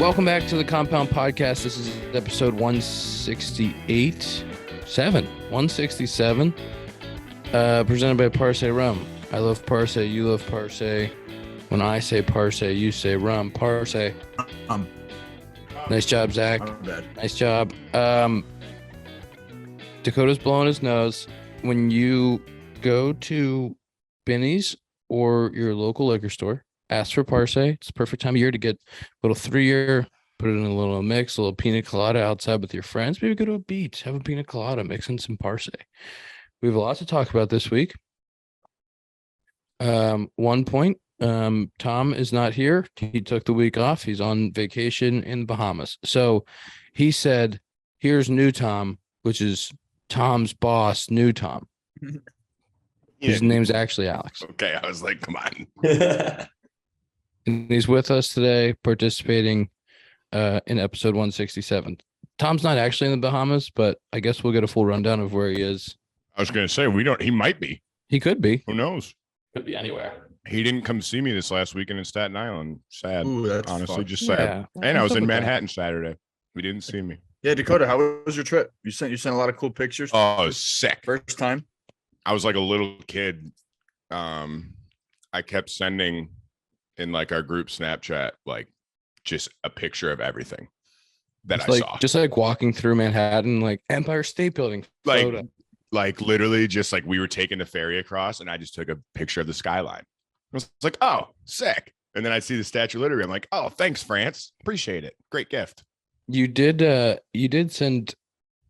Welcome back to the Compound Podcast. This is episode 167, presented by Parse Rum. I love Parse, you love Parse. When I say Parse, you say rum. Parse. Nice job, Zack. Nice job. Dakota's blowing his nose. When you go to Binny's or your local liquor store, ask for Parse. It's the perfect time of year to get a little 3-year, put it in a little mix, a little pina colada outside with your friends. Maybe go to a beach, have a pina colada, mix in some Parse. We have a lot to talk about this week. One point, Tom is not here. He took the week off. He's on vacation in the Bahamas. So he said, here's new Tom, which is Tom's boss, new Tom. His name's actually Alex. Okay, I was like, come on. And he's with us today, participating in episode 167. Tom's not actually in the Bahamas, but I guess we'll get a full rundown of where he is. I was going to say, he might be. He could be. Who knows? Could be anywhere. He didn't come see me this last weekend in Staten Island. Sad. Ooh, that's honestly, fun. just sad. Yeah. And I was in Manhattan Saturday. He didn't see me. Yeah, Dakota, how was your trip? You sent a lot of cool pictures. Oh, it was sick. First time. I was like a little kid. I kept sending in like our group Snapchat, like just a picture of everything that I saw. Just like walking through Manhattan, like Empire State Building. Like literally just like we were taking the ferry across and I just took a picture of the skyline. I was like, oh, sick. And then I see the Statue of Liberty. I'm like, oh, thanks, France. Appreciate it. Great gift. You did send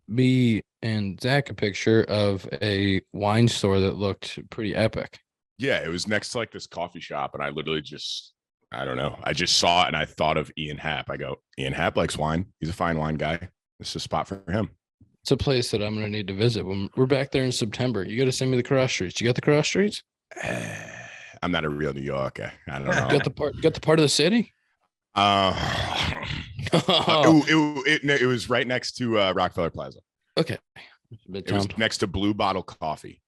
me and Zack a picture of a wine store that looked pretty epic. Yeah, it was next to like this coffee shop. And I literally I don't know. I just saw it and I thought of Ian Happ. I go, Ian Happ likes wine. He's a fine wine guy. This is a spot for him. It's a place that I'm going to need to visit when we're back there in September. You got to send me the cross streets. You got the cross streets? I'm not a real New Yorker. I don't know. You got the part of the city? It was right next to Rockefeller Plaza. Okay. It was next to Blue Bottle Coffee.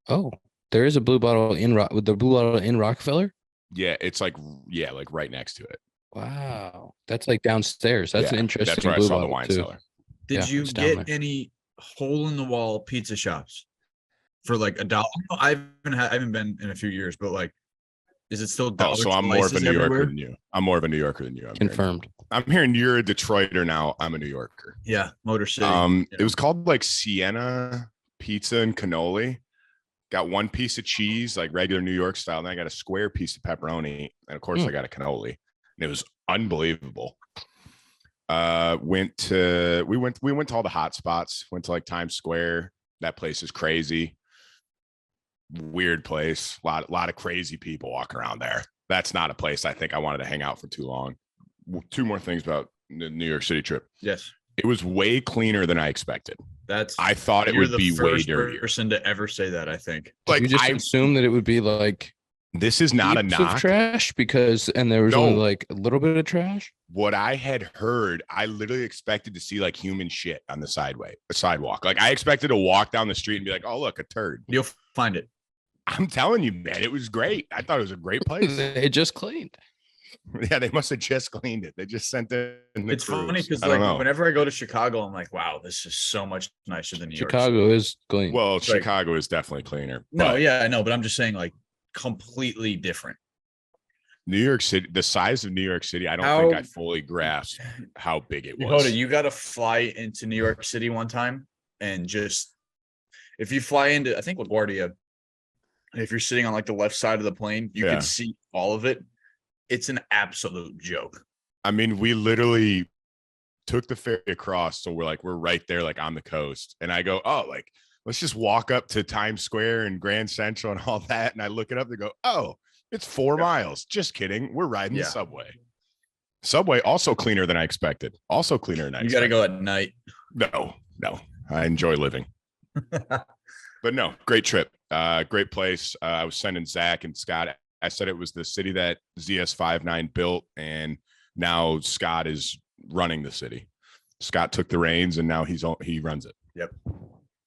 Oh, there is a Blue Bottle in Rockefeller? Yeah, it's like right next to it. Wow. That's like downstairs. That's an interesting. That's where I saw the wine cellar. Did you get any hole in the wall pizza shops for like $1? I haven't been in a few years, but like, is it still $1? So I'm more of a New Yorker than you. I'm more of a New Yorker than you. Confirmed. I'm hearing you're a Detroiter now. I'm a New Yorker. Yeah, Motor City. It was called like Sienna Pizza and Cannoli. Got one piece of cheese, like regular New York style. And then I got a square piece of pepperoni, and of course I got a cannoli. And it was unbelievable. We went to all the hot spots. Went to like Times Square. That place is crazy. Weird place. A lot of crazy people walking around there. That's not a place I think I wanted to hang out for too long. Two more things about the New York City trip. Yes. It was way cleaner than I expected. I thought it would be way dirtier. Person to ever say that, I think. Like you just assumed that it would be like this is not a knock. Of trash and there was only like a little bit of trash. What I had heard, I literally expected to see like human shit on the sidewalk. Like I expected to walk down the street and be like, oh look, a turd. You'll find it. I'm telling you, man, it was great. I thought it was a great place. They just cleaned. Yeah, they must have just cleaned it. They just sent it. It's funny because like whenever I go to Chicago, I'm like, wow, this is so much nicer than New York. Chicago is clean. Well, Chicago is definitely cleaner. No, yeah, I know, but I'm just saying like completely different. New York City, the size of New York City, I don't think I fully grasped how big it was. Dakota, you got to fly into New York City one time and just if you fly into, I think LaGuardia, if you're sitting on like the left side of the plane, you can see all of it. It's an absolute joke. I mean, we literally took the ferry across. So we're right there, like on the coast. And I go, oh, like, let's just walk up to Times Square and Grand Central and all that. And I look it up and go, oh, it's 4 miles. Just kidding. We're riding the subway. Subway also cleaner than I expected. Also cleaner than I expected. You got to go at night. No. I enjoy living. But no, great trip. Great place. I was sending Zack and Scott. I said it was the city that ZS59 built, and now Scott is running the city. Scott took the reins, and now he runs it. Yep.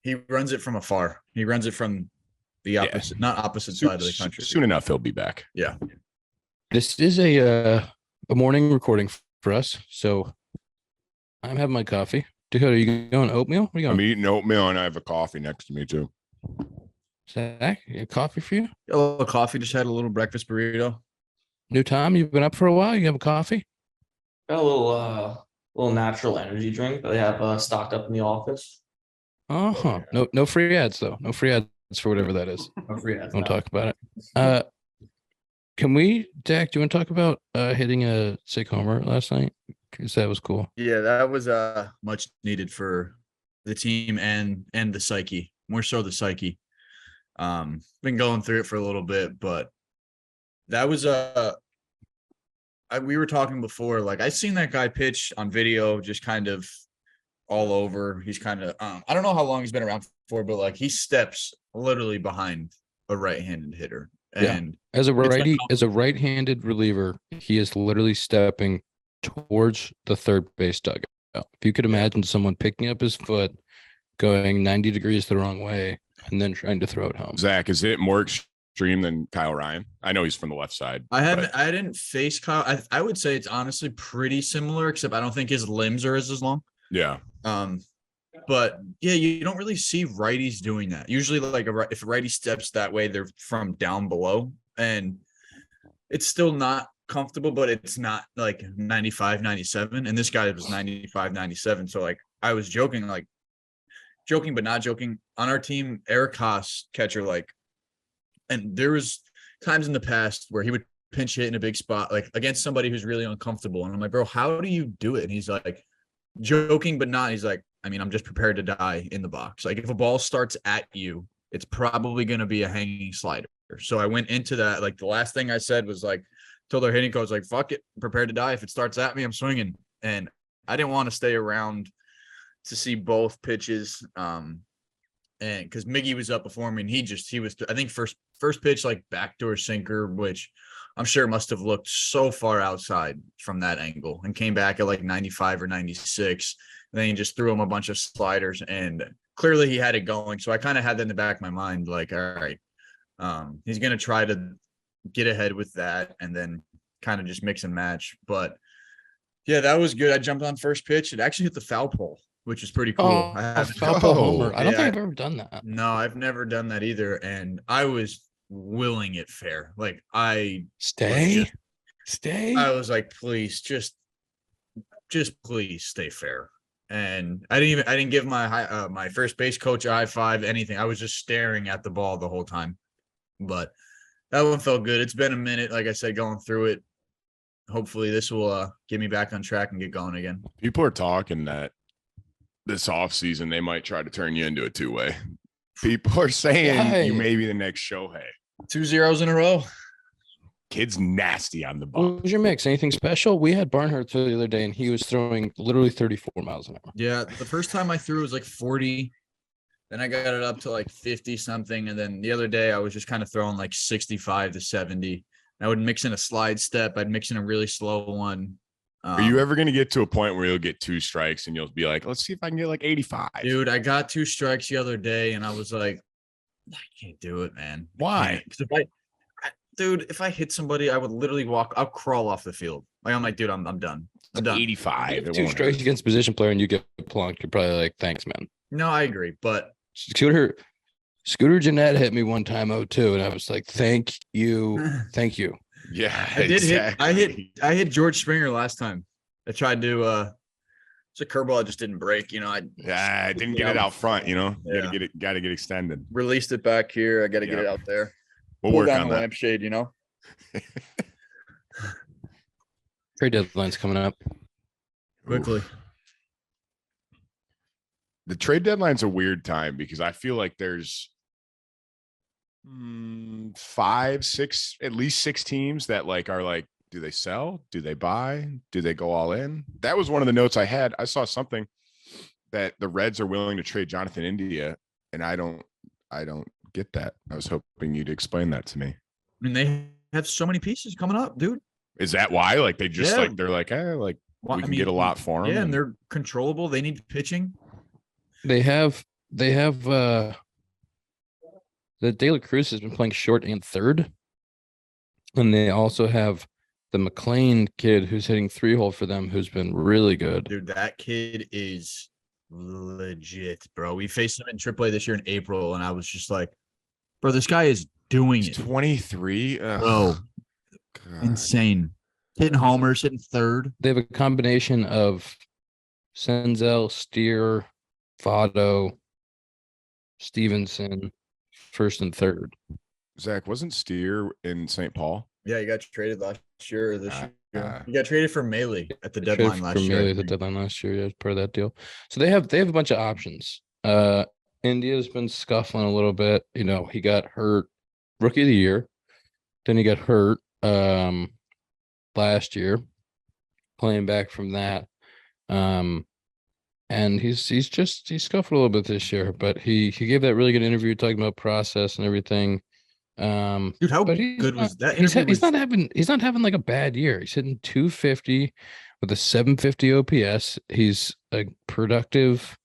He runs it from afar. He runs it from the opposite, not opposite side of the country. Soon enough, he'll be back. Yeah. This is a morning recording for us. So I'm having my coffee. Dakota, you going oatmeal? Where you I'm going? eating oatmeal and I have a coffee next to me too. Zach, coffee for you? A little coffee. Just had a little breakfast burrito. New Tom, you've been up for a while. You have a coffee? Got a little natural energy drink that they have stocked up in the office. Uh-huh. No free ads though. No free ads for whatever that is. No free ads, Don't no. talk about it. Can we, Dak, do you want to talk about hitting a sick homer last night? Because that was cool. Yeah, that was much needed for the team and the psyche. More so the psyche. Been going through it for a little bit, but that was we were talking before. Like I seen that guy pitch on video, just kind of all over. He's kind of I don't know how long he's been around for, but like he steps literally behind a right-handed hitter. And as a right-handed reliever, he is literally stepping towards the third base dugout. If you could imagine someone picking up his foot, going 90 degrees the wrong way, and then trying to throw it home. Zach, is it more extreme than Kyle Ryan? I know he's from the left side. I didn't face Kyle. I would say it's honestly pretty similar, except I don't think his limbs are as long. Yeah. But yeah, you don't really see righties doing that. Usually, like if a righty steps that way, they're from down below, and it's still not comfortable, but it's not like 95, 97. And this guy was 95, 97. So like I was joking but not joking. On our team, Eric Haas, catcher, and there was times in the past where he would pinch hit in a big spot, like against somebody who's really uncomfortable. And I'm like, bro, how do you do it? And he's like, joking but not. He's like, I mean, I'm just prepared to die in the box. Like if a ball starts at you, it's probably going to be a hanging slider. So I went into that. Like the last thing I said was like, told our hitting coach, like, fuck it, prepared to die. If it starts at me, I'm swinging. And I didn't want to stay around to see both pitches. And because Miggy was up before me, and he was, I think first pitch, like backdoor sinker, which I'm sure must have looked so far outside from that angle, and came back at like 95 or 96. And then he just threw him a bunch of sliders, and clearly he had it going. So I kind of had that in the back of my mind, like, all right, he's going to try to get ahead with that and then kind of just mix and match. But yeah, that was good. I jumped on first pitch. It actually hit the foul pole, which is pretty cool. Foul pole homer. I don't think I've ever done that. No, I've never done that either. And I was willing it fair. Like I stay. I was like, please, just please stay fair. And I didn't give my first base coach a high five, anything. I was just staring at the ball the whole time. But that one felt good. It's been a minute, like I said, going through it. Hopefully this will get me back on track and get going again. People are talking that this offseason they might try to turn you into a two-way. People are saying you may be the next Shohei. 2 zeros in a row. Kid's nasty on the ball. What was your mix? Anything special? We had Barnhart the other day, and he was throwing literally 34 miles an hour. Yeah, the first time I threw was like 40. Then I got it up to like 50 something. And then the other day I was just kind of throwing like 65 to 70. I would mix in a slide step. I'd mix in a really slow one. Are you ever going to get to a point where you'll get 2 strikes and you'll be like, let's see if I can get like 85? Dude, I got 2 strikes the other day and I was like, I can't do it, man. Why? Because if I hit somebody, I would literally I'll crawl off the field. Like I'm like, dude, I'm done. I'm done. 85. 2 strikes against a position player and you get plunked. You're probably like, thanks, man. No, I agree. But Scooter Jeanette hit me one time 0-2, and I was like, thank you. Thank you. Yeah, I did exactly. I hit George Springer last time. I tried to it's a curveball. I just didn't break. I didn't get it out front. Yeah. Got to get extended. Released it back here. I got to get it out there. We'll work on the that. Lampshade. Trade deadline's coming up quickly. Oof. The trade deadline's a weird time because I feel like there's 5, 6, at least 6 teams that are like, do they sell? Do they buy? Do they go all in? That was one of the notes I had. I saw something that the Reds are willing to trade Jonathan India, and I don't get that. I was hoping you'd explain that to me. I mean, they have so many pieces coming up, dude. Is that why? Like they just they're like, we can get a lot for them. Yeah, and they're controllable. They need pitching. They have the De La Cruz has been playing short and third, and they also have the McLean kid who's hitting 3-hole for them, who's been really good. Dude, that kid is legit, bro. We faced him in AAA this year in April, and I was just like, bro, this guy is doing He's it. 23. Bro, God. insane. Hitting homers, hitting third. They have a combination of Senzel, Steer, Votto, Stevenson, first and third. Zach, wasn't Steer in St. Paul? Yeah, he got traded last year or this year. uh, He got traded for Melee at the deadline Traded last for year. Melee at the deadline last year, yeah, as part of that deal. So they have a bunch of options. India's been scuffling a little bit. You know, he got hurt rookie of the year. Then he got hurt last year, playing back from that. And he's scuffled a little bit this year, but he gave that really good interview talking about process and everything. Dude, how but he's good not- was that? He's interview not having like a bad year. He's hitting 250 with a 750 OPS. He's a productive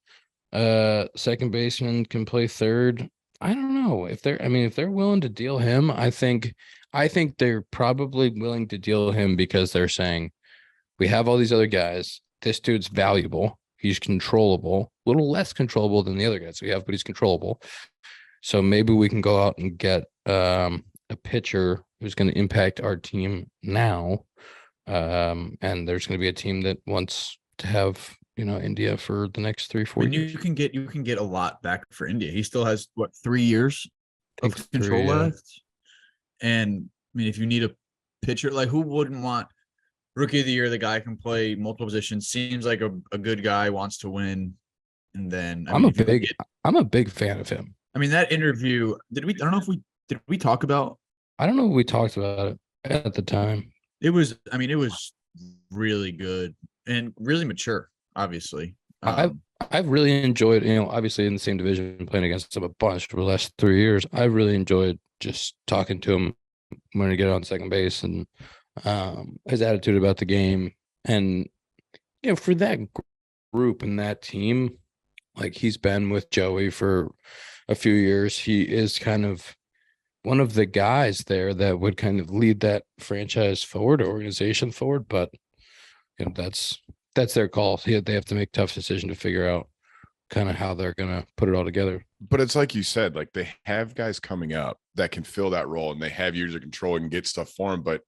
second baseman, can play third. I don't know if they're willing to deal him. I think they're probably willing to deal him because they're saying we have all these other guys. This dude's valuable. He's controllable, a little less controllable than the other guys we have, but he's controllable. So maybe we can go out and get a pitcher who's going to impact our team now. And there's going to be a team that wants to have, India for the next 3-4 years. You can get a lot back for India. He still has 3 years of control left. And I mean, if you need a pitcher, like who wouldn't want rookie of the year? The guy can play multiple positions. Seems like a good guy, wants to win. And then I'm a big fan of him. I mean, that interview, I don't know if we talk about? I don't know if we talked about it at the time. It was really good and really mature, obviously. I've really enjoyed, obviously in the same division, playing against him a bunch for the last 3 years. I really enjoyed just talking to him when he get on second base and his attitude about the game. And, for that group and that team, like he's been with Joey for a few years. He is kind of one of the guys there that would kind of lead that franchise forward, organization forward. But, that's their call. They have to make tough decision to figure out kind of how they're going to put it all together. But it's like you said, like they have guys coming up that can fill that role and they have years of control and get stuff for them. But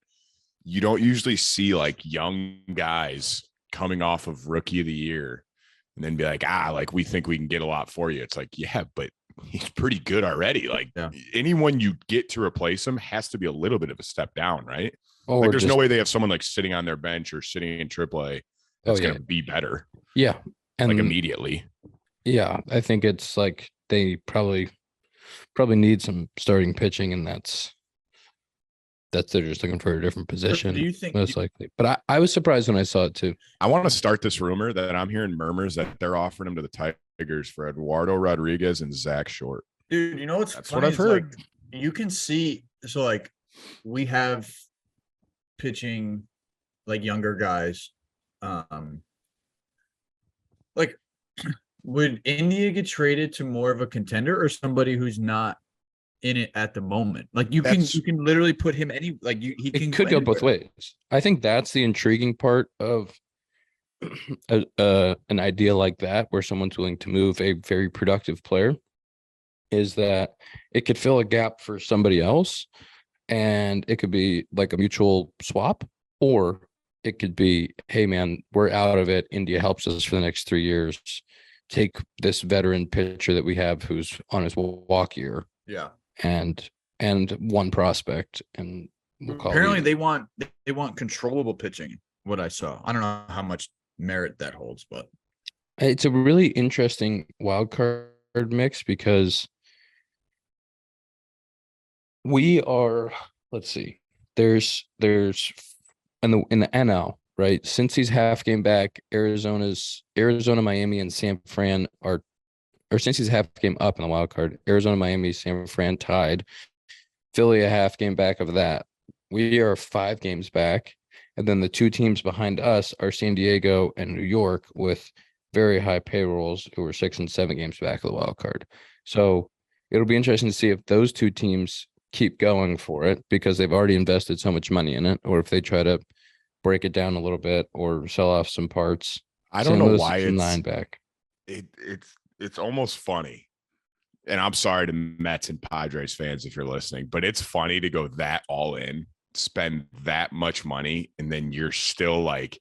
you don't usually see like young guys coming off of rookie of the year and then be like, like we think we can get a lot for you. It's like, yeah, but he's pretty good already. Like anyone you get to replace him has to be a little bit of a step down, right? Or like there's no way they have someone like sitting on their bench or sitting in AAA that's going to be better. Yeah. And like immediately. Yeah. I think it's like they probably need some starting pitching, and that's they're just looking for a different position. Do you think most likely? But I was surprised when I saw it too. I want to start this rumor that I'm hearing murmurs that they're offering him to the Tigers for Eduardo Rodriguez and Zack Short. Dude, what's That's funny what I've heard. Like, you can see, so like we have pitching like younger guys. Like would India get traded to more of a contender or somebody who's not in it at the moment? Like you can literally put him he could go both ways. I think that's the intriguing part of an idea like that, where someone's willing to move a very productive player, is that it could fill a gap for somebody else, and it could be like a mutual swap, or it could be, hey man, we're out of it. India helps us for the next 3 years. Take this veteran pitcher that we have who's on his walk year. Yeah. And one prospect, and we'll call apparently they want controllable pitching. What I saw, I don't know how much merit that holds, but it's a really interesting wild card mix because we are. Let's see. There's in the NL, right? Since he's half game back, Arizona, Miami, and San Fran are. Or since he's half game up in the wild card, Arizona, Miami, San Fran tied. Philly a half game back of that. We are 5 games back. And then the 2 teams behind us are San Diego and New York with very high payrolls, who are 6 and 7 games back of the wild card. So it'll be interesting to see if those 2 teams keep going for it because they've already invested so much money in it, or if they try to break it down a little bit or sell off some parts. I don't know why it's 9 back. It's almost funny. And I'm sorry to Mets and Padres fans if you're listening, but it's funny to go that all in, spend that much money, and then you're still like,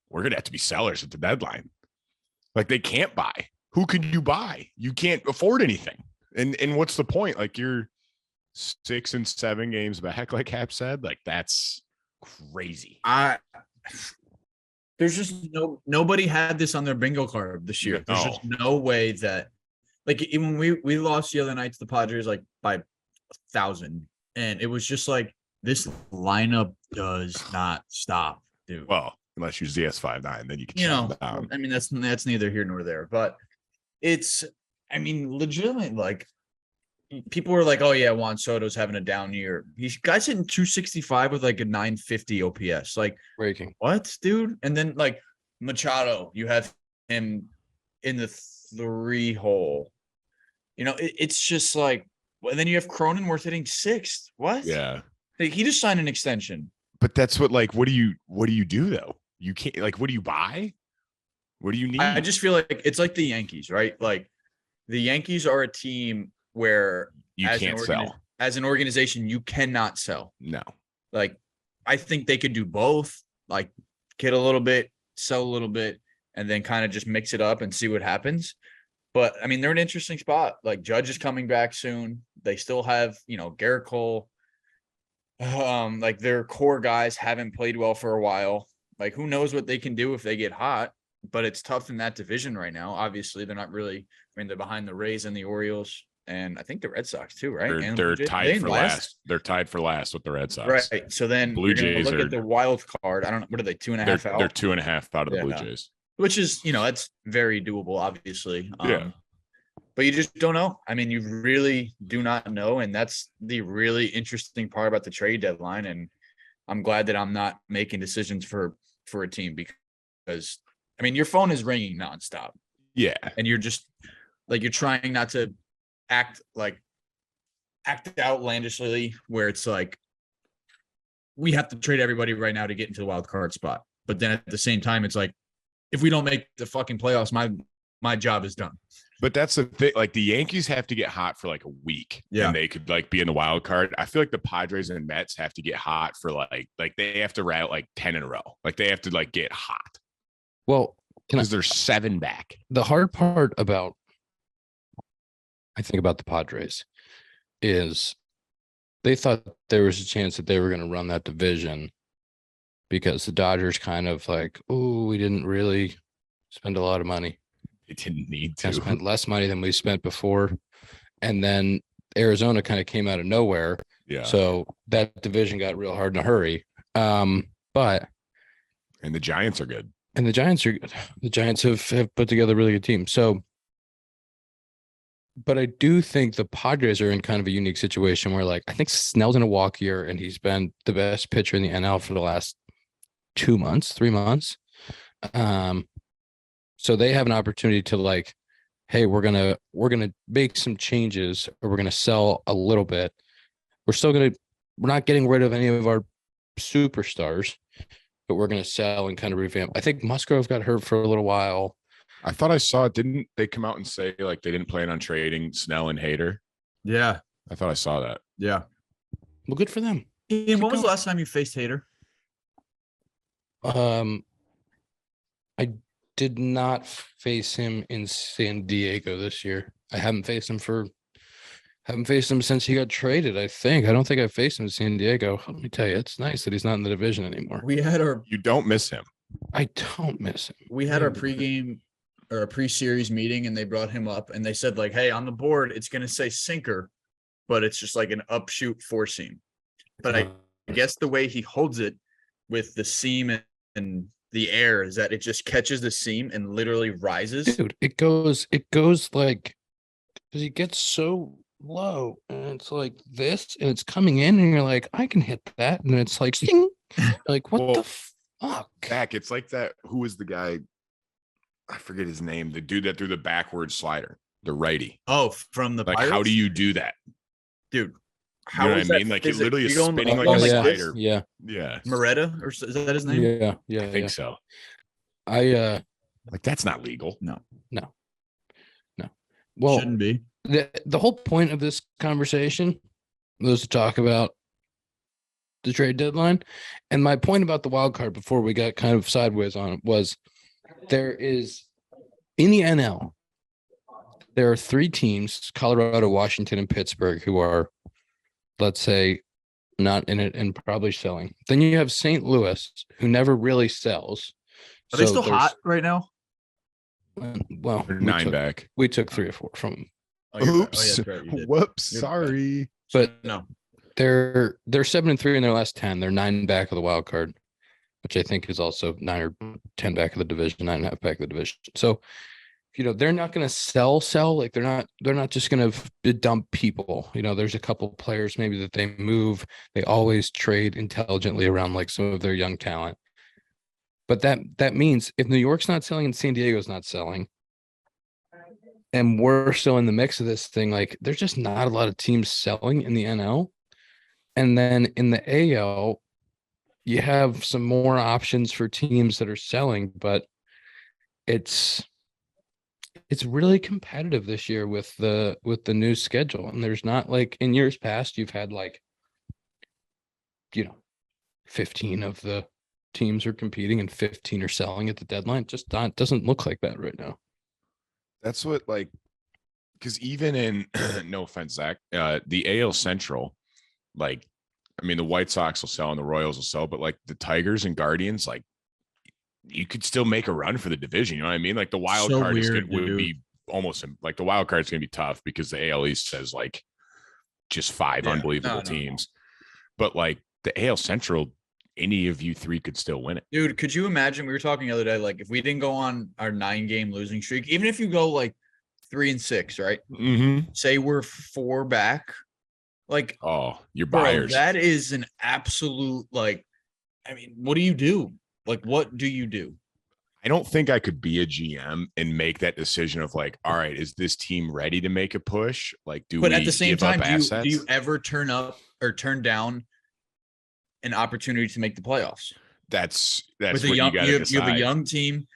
we're gonna have to be sellers at the deadline. Like they can't buy. Who can you buy? You can't afford anything. And what's the point? Like you're 6 and 7 games back, like Happ said. Like that's crazy. There's just nobody had this on their bingo card this year. There's just no way that, like, even we lost the other night to the Padres like by 1,000, and it was just like this lineup does not stop, dude. Well, unless you ZS59, then you can shut them down. I mean, that's neither here nor there, but it's, I mean, legitimately, like, people were like, oh yeah, Juan Soto's having a down year. He's guy's hitting 265 with like a 950 OPS. Like breaking. What, dude? And then like Machado, you have him in the 3 hole. You know, it's just like, and then you have Cronenworth hitting 6th. What? Yeah. Like, he just signed an extension. But that's what, like, what do you do though? You can't, like, what do you buy? What do you need? I just feel like it's like the Yankees, right? Like the Yankees are a team where you can't sell. As an organization, you cannot sell. No. Like, I think they could do both, like get a little bit, sell a little bit, and then kind of just mix it up and see what happens. But I mean, they're an interesting spot. Like Judge is coming back soon. They still have, Garrett Cole. Like their core guys haven't played well for a while. Like who knows what they can do if they get hot, but it's tough in that division right now. Obviously, they're not really, they're behind the Rays and the Orioles. And I think the Red Sox too, right? They're tied for last. They're tied for last with the Red Sox. Right. So then Blue Jays look at the wild card. I don't know. What are they? 2.5 out? They're 2.5 out of the Blue Jays. Which is, that's very doable, obviously. Yeah. But you just don't know. I mean, you really do not know. And that's the really interesting part about the trade deadline. And I'm glad that I'm not making decisions for a team because, I mean, your phone is ringing nonstop. Yeah. And you're just like, you're trying not to act outlandishly where it's like, we have to trade everybody right now to get into the wild card spot. But then at the same time, it's like, if we don't make the fucking playoffs, my job is done. But that's the thing. Like the Yankees have to get hot for like a week. Yeah. And they could like be in the wild card. I feel like the Padres and Mets have to get hot for like they have to route like 10 in a row. Like they have to like get hot. Well, because they're 7 back. The hard part about, I think about the Padres is they thought there was a chance that they were going to run that division because the Dodgers kind of like, oh, we didn't really spend a lot of money. They didn't need to. Spent less money than we spent before. And then Arizona kind of came out of nowhere. Yeah. So that division got real hard in a hurry. And the Giants are good. And the Giants are good. The Giants have put together a really good team. So, but I do think the Padres are in kind of a unique situation where, like, I think Snell's in a walk year and he's been the best pitcher in the NL for the last 3 months. So they have an opportunity to like, hey, we're gonna make some changes, or we're gonna sell a little bit. We're not getting rid of any of our superstars, but we're gonna sell and kind of revamp. I think Musgrove got hurt for a little while. I thought I saw it. Didn't they come out and say like they didn't plan on trading Snell and Hader? Yeah. I thought I saw that. Yeah. Well, good for them. Ian, when was the last time you faced Hader? I did not face him in San Diego this year. I haven't faced him since he got traded. I don't think I faced him in San Diego. Let me tell you, it's nice that he's not in the division anymore. You don't miss him. I don't miss him. We had our pregame or a pre-series meeting, and they brought him up, and they said like, "Hey, on the board, it's going to say sinker, but it's just like an upshoot 4-seam." But I guess the way he holds it with the seam and the air is that it just catches the seam and literally rises. Dude, it goes like, because he gets so low and it's like this and it's coming in and you're like, I can hit that. And it's like, sting. Like, what the fuck? Zach, it's like that. Who was the guy? I forget his name. The dude that threw the backward slider, the righty. Oh, from the like, Pirates? how do you do that? Dude, How You know what is I that mean? Like it physic- literally is you going- spinning you like going a yeah. this? spider. Yeah. Yeah. Moretta, or is that his name? Yeah. Yeah. I think yeah. so. I Like that's not legal. No, no. Well, shouldn't be. the whole point of this conversation was to talk about the trade deadline. And my point about the wild card before we got kind of sideways on it was there is in the NL, there are 3 teams, Colorado, Washington, and Pittsburgh, who are, let's say, not in it and probably selling. Then you have St. Louis, who never really sells. Are they still there's- hot right now? Well, They're 9 back. we took 3 or 4 from them. Oh, you're right. Oops. Oh, yeah, that's right. You did. Whoops. You're Sorry. But no, they're 7-3 in their last 10. They're 9 back of the wild card, which I think is also 9 or 10 back of the division, 9.5 back of the division. So, they're not going to sell. Like they're not just going to dump people. There's a couple players maybe that they move. They always trade intelligently around like some of their young talent. But that means if New York's not selling and San Diego's not selling, and we're still in the mix of this thing, like there's just not a lot of teams selling in the NL. And then in the AL, you have some more options for teams that are selling, but it's really competitive this year with the new schedule. And there's not like in years past, you've had like, 15 of the teams are competing and 15 are selling at the deadline. Just doesn't look like that right now. That's what because even in no offense, Zach, the AL Central, like, I mean, the White Sox will sell and the Royals will sell, but like the Tigers and Guardians, like you could still make a run for the division. You know what I mean? Like the wild card would be almost like the wild card is going to be tough because the AL East says like just 5 unbelievable teams, but like the AL Central, any of you 3 could still win it. dude, could you imagine? We were talking the other day, like if we didn't go on our 9-game losing streak, even if you go like 3-6, right? Mm-hmm. Say we're 4 back, like, Oh, you're bro, buyers. that is an absolute, like, I mean, what do you do? Like, what do you do? I don't think I could be a GM and make that decision of like, all right, is this team ready to make a push? Like, But we at the same give up time, do assets? you ever turn up or turn down an opportunity to make the playoffs? That's With what a young, you got to decide. you have a young team.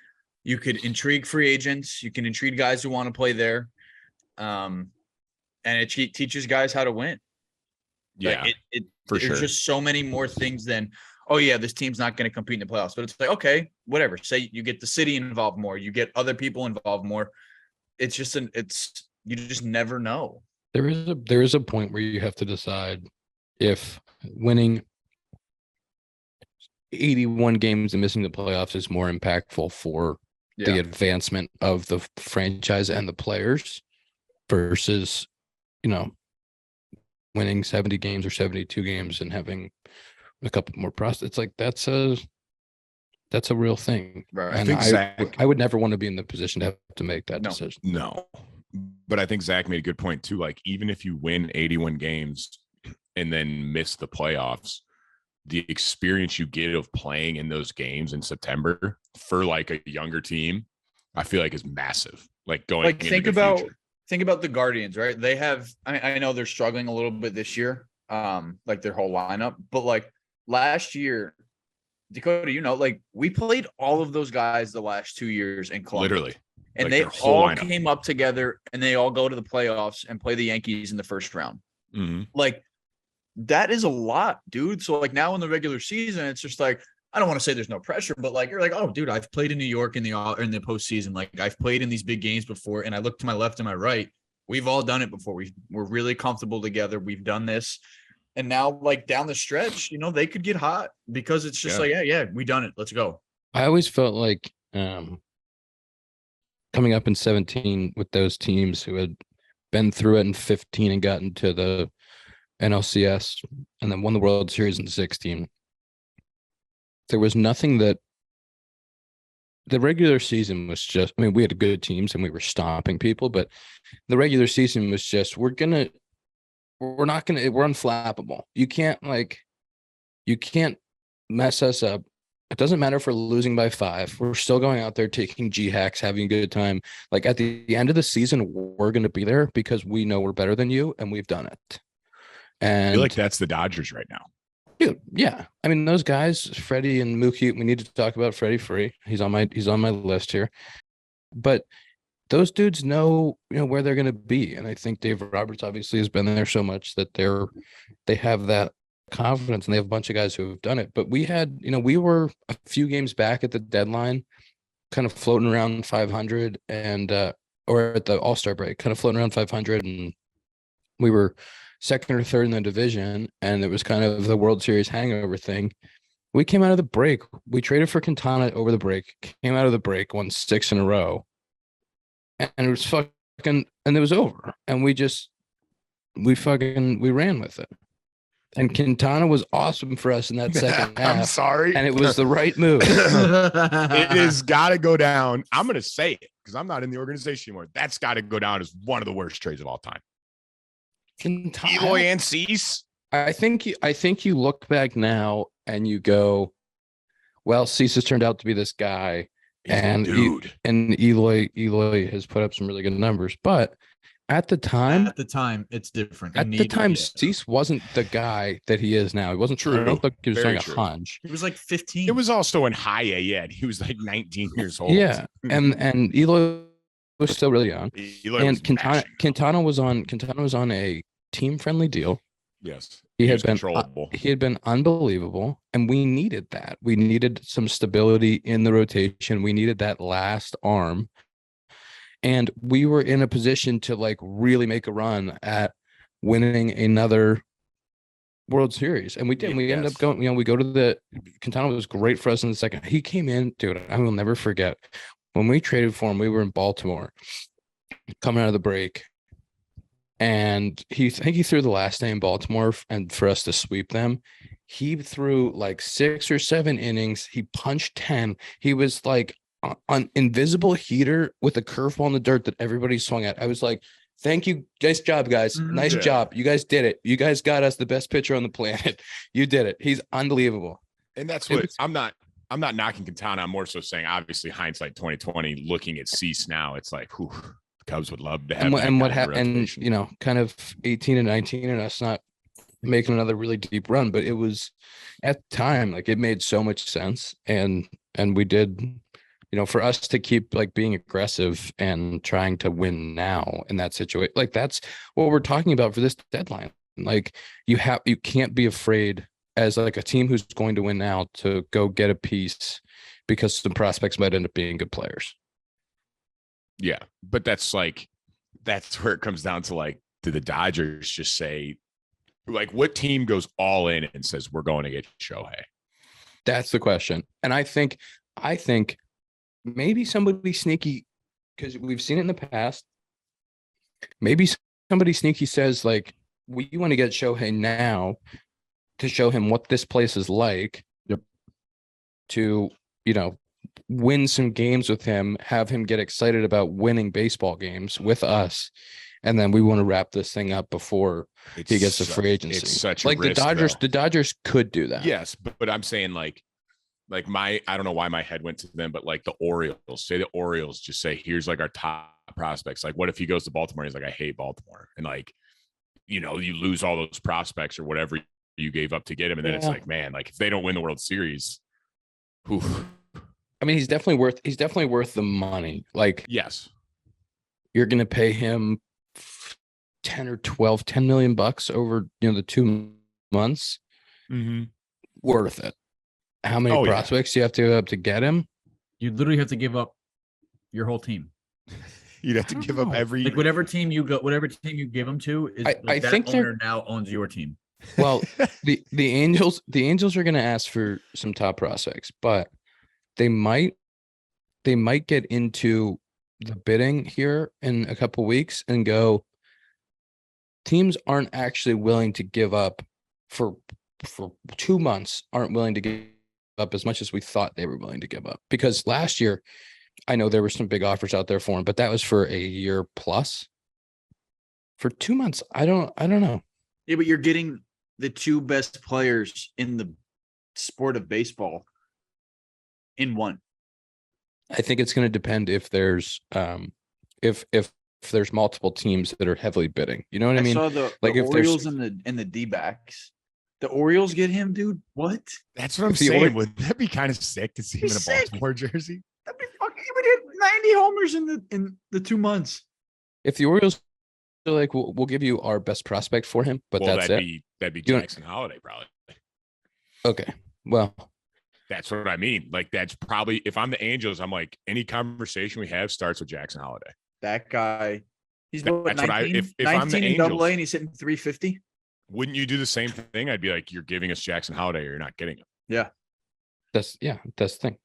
You could intrigue free agents. You can intrigue guys who want to play there. And it teaches guys how to win. Yeah, Like for there's sure. just so many more things than, oh yeah, this team's not going to compete in the playoffs. But it's like, okay, whatever. Say you get the city involved more, you get other people involved more. It's just you just never know. There is a point where you have to decide if winning 81 games and missing the playoffs is more impactful for the advancement of the franchise and the players versus, winning 70 games or 72 games and having a couple more prospects. It's like that's a real thing. Right. And I think Zach, I would never want to be in the position to have to make that decision. no, but I think Zach made a good point too. Like, even if you win 81 games and then miss the playoffs, the experience you get of playing in those games in September for like a younger team, I feel like is massive. Like going Like into think the about future. the Guardians, right? They have, I know they're struggling a little bit this year, like their whole lineup, but like last year, Dakota, like we played all of those guys the last 2 years in Columbus. Literally. And like they their whole all lineup. came up together and they all go to the playoffs and play the Yankees in the first round. Mm-hmm. Like that is a lot, dude. So like now in the regular season, it's just like, I don't want to say there's no pressure, but like, you're like, oh dude, I've played in New York in the postseason. Like I've played in these big games before. And I look to my left and my right. We've all done it before. We're really comfortable together. We've done this. And now like down the stretch, they could get hot because it's just like, yeah, we done it. Let's go. I always felt like coming up in 17 with those teams who had been through it in 15 and gotten to the NLCS and then won the World Series in 16. There was nothing that the regular season was just, I mean, we had good teams and we were stomping people, but the regular season was just, we're unflappable. You can't mess us up. It doesn't matter if we're losing by 5. We're still going out there taking G hacks, having a good time. Like at the end of the season, we're going to be there because we know we're better than you and we've done it. I And feel like that's the Dodgers right now. dude, yeah. I mean, those guys, Freddie and Mookie, we need to talk about Freddie Free. He's on my list here. But those dudes know, where they're going to be. And I think Dave Roberts obviously has been there so much that they have that confidence, and they have a bunch of guys who have done it. But we had, we were a few games back at the deadline, kind of floating around 500 and, or at the All-Star break, kind of floating around 500. And we were second or third in the division. And it was kind of the World Series hangover thing. We came out of the break. We traded for Quintana over the break, came out of the break, won 6 in a row. And it was fucking, and it was over. And we ran with it. And Quintana was awesome for us in that second half. I'm sorry. And it was the right move. It has got to go down. I'm going to say it because I'm not in the organization anymore. That's got to go down as one of the worst trades of all time. Quintana, Eloy and Cease. I think you look back now and you go, well, Cease has turned out to be this guy. And Eloy has put up some really good numbers, but at the time, it's different. At the time, Cease wasn't the guy that he is now. He wasn't true. I don't think he was doing a hunch. He was like 15. It was also in high A yet. He was like 19 years old. Yeah, and Eloy was still really young. Eloy and Quintana was on a team-friendly deal. Yes, he had been unbelievable, and we needed that. We needed some stability in the rotation. We needed that last arm, and we were in a position to like really make a run at winning another World Series, and we did. We ended up going. We go to the Quintana was great for us in the second. He came in, dude. I will never forget when we traded for him. We were in Baltimore, coming out of the break. And I think he threw the last day in Baltimore and for us to sweep them. He threw like 6 or 7 innings. He punched 10. He was like an invisible heater with a curveball in the dirt that everybody swung at. I was like, thank you. Nice job, guys. Nice job. You guys did it. You guys got us the best pitcher on the planet. You did it. He's unbelievable. And that's what I'm not knocking Quintana. I'm more so saying, obviously, hindsight 2020, looking at Cease now, it's like, whew. Cubs would love to have and what happened, and kind of 18 and 19 and us not making another really deep run, but it was at the time like it made so much sense, and we did, for us to keep like being aggressive and trying to win now in that situation, like that's what we're talking about for this deadline. Like you can't be afraid as like a team who's going to win now to go get a piece because some prospects might end up being good players. Yeah, but that's where it comes down to like, do the Dodgers just say, like, what team goes all in and says we're going to get Shohei? That's the question. And I think maybe somebody sneaky, because we've seen it in the past. Maybe somebody sneaky says like, we want to get Shohei now to show him what this place is like. Yep. To, win some games with him, have him get excited about winning baseball games with us, and then we want to wrap this thing up before he gets to free agency. It's such like a risk, the Dodgers could do that. Yes, but I'm saying like I don't know why my head went to them, but like the Orioles just say, here's like our top prospects. Like, what if he goes to Baltimore? He's like, I hate Baltimore, and like, you lose all those prospects or whatever you gave up to get him, and then it's like, man, like if they don't win the World Series, I mean, he's definitely worth the money. Like, yes, you're going to pay him 10 million bucks over, the 2 months. Mm-hmm. Worth it. How many prospects do you have to give up to get him? You literally have to give up your whole team. You'd have to give up every whatever team you give him to is I that think owner now owns your team. Well, the Angels are going to ask for some top prospects, but they might get into the bidding here in a couple weeks and go, teams aren't actually willing to give up for 2 months, aren't willing to give up as much as we thought they were willing to give up. Because last year, I know there were some big offers out there for him, but that was for a year plus. For 2 months, I don't know. Yeah, but you're getting the 2 best players in the sport of baseball in one. I think it's going to depend if there's if there's multiple teams that are heavily bidding. You know what I I mean? saw the Like, if there's- Orioles and the D-backs. The Orioles get him, dude. What? That's what I'm If the saying. Ori- Would that be kind of sick to see him in a He's sick. Baltimore jersey? That'd be fucking. He would hit 90 homers in the 2 months. If the Orioles are like, we'll give you our best prospect for him, but Well, that's that'd it. be You know- Jackson Holiday probably. Okay. Well, That's what I mean. Like, that's probably, if I'm the Angels, I'm like, any conversation we have starts with Jackson Holiday. That guy. He's That's what, what I- 19, if I'm the 19 in Double Angels- A and he's hitting 350. Wouldn't you do the same thing? I'd be like, you're giving us Jackson Holiday or you're not getting him. that's the thing.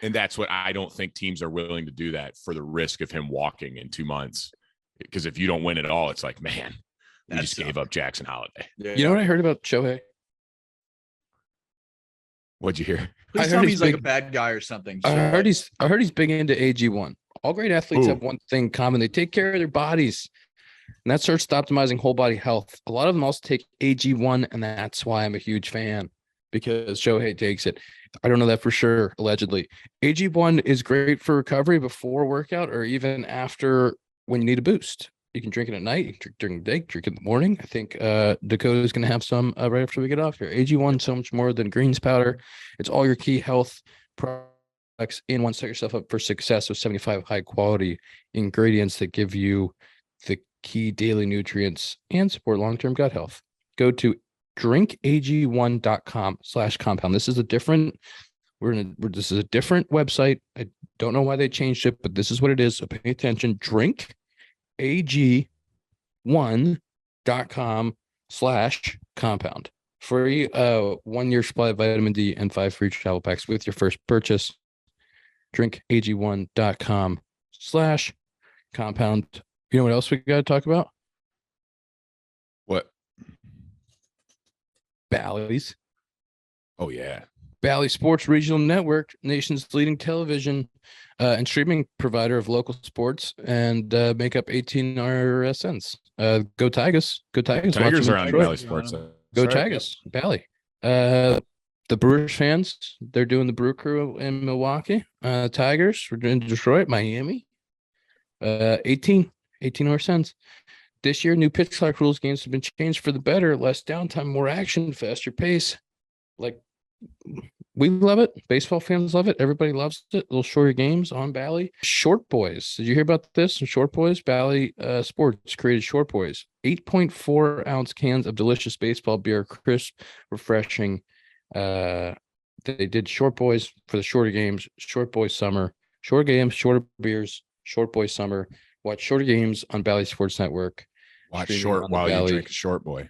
And that's what I don't think teams are willing to do, that for the risk of him walking in 2 months. Because if you don't win it all, it's like, man, we That just gave sucks. up Jackson Holiday. Yeah. You know what I heard about Shohei? What'd you hear? Please I tell heard me he's he's like a big- bad guy or something. I so heard that- he's big into AG1. All great athletes Ooh. have one thing in common. They take care of their bodies. And that starts to optimizing whole body health. A lot of them also take AG1, and that's why I'm a huge fan, because Shohei takes it. I don't know that for sure, allegedly. AG1 is great for recovery before workout or even after when you need a boost. You can drink it at night, you can drink during the day, drink it in the morning. I think Dakota is going to have some right after we get off here. AG1 so much more than greens powder. It's all your key health products in one. Set yourself up for success with 75 high quality ingredients that give you the key daily nutrients and support long-term gut health. Go to drinkag1.com/compound. This is a different this is a different website. I don't know why they changed it, but this is what it is. So pay attention. drinkag1.com/compound. Free 1 year supply of vitamin D and 5 free travel packs with your first purchase. drinkag1.com/compound. You know what else we got to talk about? What? Bally's. Oh, yeah. Bally Sports Regional Network, nation's leading television and streaming provider of local sports, and make up 18 RSNs. Go Tigers. Go Tigers. Watch Tigers them are in on Detroit. Valley Sports. Go Sorry. Tigers. Bally. The Brewers fans, they're doing the Brew Crew in Milwaukee. Tigers, we're doing Detroit, Miami. 18 RSNs. This year, new pitch clock rules games have been changed for the better. Less downtime, more action, faster pace. Like, we love it. Baseball fans love it. Everybody loves it. Little shorter games on Bally. Short Boys. Did you hear about this? Short Boys. Bally Sports created Short Boys. 8.4 ounce cans of delicious baseball beer, crisp, refreshing. They did Short Boys for the shorter games. Short Boys summer. Shorter games, shorter beers. Short Boys summer. Watch shorter games on Bally Sports Network. Watch Streaming short on the while you Bally. drink a short boy.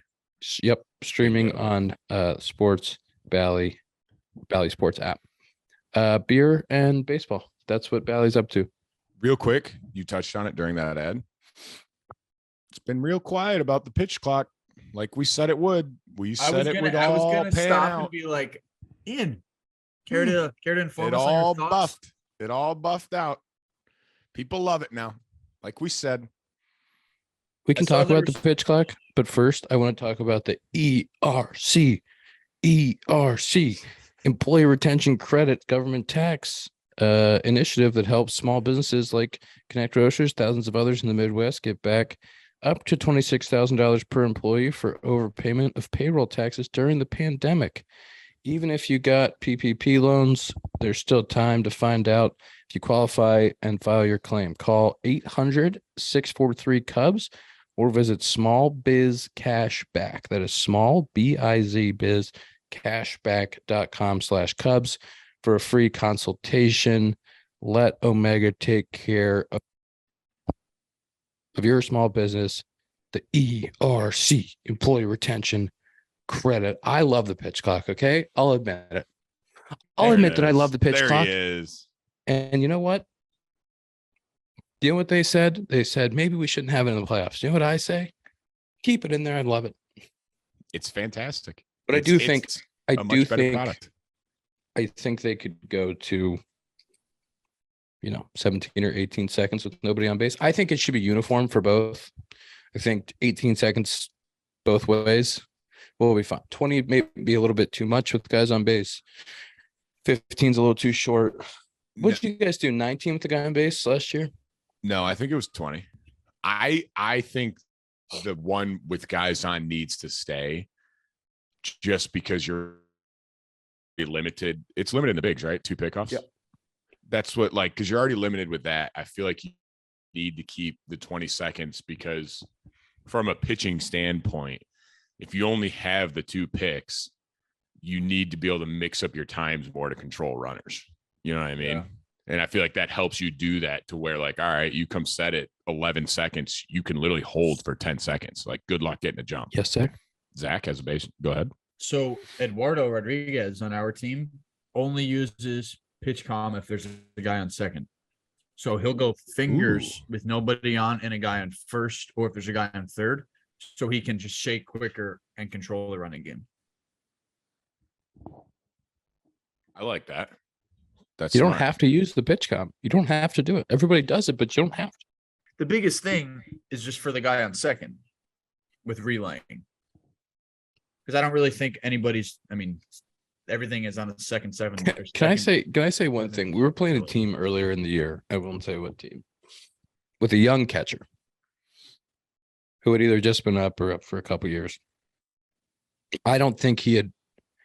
Yep, streaming go. on Sports Bally Sports app. Beer and baseball. That's what Bally's up to. Real quick, you touched on it during that ad. It's been real quiet about the pitch clock, like we said it would. We said it would all pan stop out. and be like, Ian, care to inform It us on your all thoughts? buffed. It all buffed out. People love it now. Like we said. We can I saw talk there about the was- pitch clock, but first I want to talk about the ERC, Employee Retention Credit Government Tax initiative that helps small businesses like Connect Roasters, thousands of others in the Midwest get back up to $26,000 per employee for overpayment of payroll taxes during the pandemic. Even if you got PPP loans, there's still time to find out if you qualify and file your claim. Call 800-643-CUBS or visit Small Biz Cashback. That is small, B-I-Z, biz, cashback.com/Cubs for a free consultation. Let Omega take care of your small business. The ERC, Employee Retention Credit. I love the pitch clock. Okay, I'll admit it. I'll There admit it that I is. love the pitch there clock. He is. And you know what? You know what they said? They said maybe we shouldn't have it in the playoffs. You know what I say? Keep it in there. I love it. It's fantastic. But I It's- do think it's I a do much better think product. I think they could go to 17 or 18 seconds with nobody on base. I think it should be uniform for both. I think 18 seconds both ways will be fine. 20 may be a little bit too much with guys on base. 15's a little too short. What did you guys do? 19 with the guy on base last year? No, I think it was 20. I think the one with guys on needs to stay just because you're limited. It's limited in the bigs, right? 2 pickoffs. Yep. That's what, like, because you're already limited with that. I feel like you need to keep the 20 seconds because from a pitching standpoint, if you only have the 2 picks, you need to be able to mix up your times more to control runners. You know what I mean? Yeah. And I feel like that helps you do that to where, like, all right, you come set at 11 seconds, you can literally hold for 10 seconds. Like, good luck getting a jump. Yes, sir. Zach has a base. Go ahead. So Eduardo Rodriguez on our team only uses pitch comm if there's a guy on second. So he'll go fingers with nobody on and a guy on first, or if there's a guy on third, so he can just shake quicker and control the running game. I like that. That's You don't smart. have to use the pitch comp. You don't have to do it. Everybody does it, but you don't have to. The biggest thing is just for the guy on second with relaying. Because I don't really think anybody's, I mean, everything is on a second seven. or Can I second- say one thing? We were playing a team earlier in the year. I won't say what team. With a young catcher who had either just been up or up for a couple years. I don't think he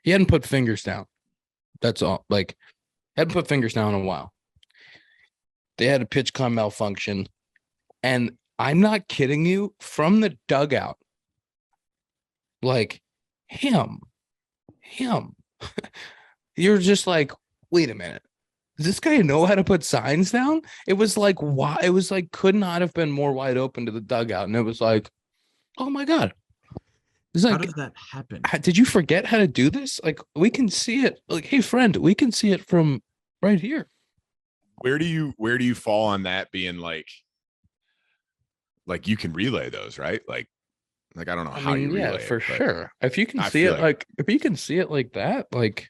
hadn't put fingers down. That's all. Like, hadn't put fingers down in a while. They had a pitch com malfunction. And I'm not kidding you, from the dugout, like him, you're just like, wait a minute. Does this guy know how to put signs down? It was like, why? It was like, could not have been more wide open to the dugout. And it was like, oh my God. It's How like, does that happen? did you forget how to do this? Like, we can see it. Like, hey, friend, we can see it from right here. Where do you fall on that being like you can relay those, right? Like I don't know how you relay for it, but sure. If you can I see feel it like if you can see it like that, like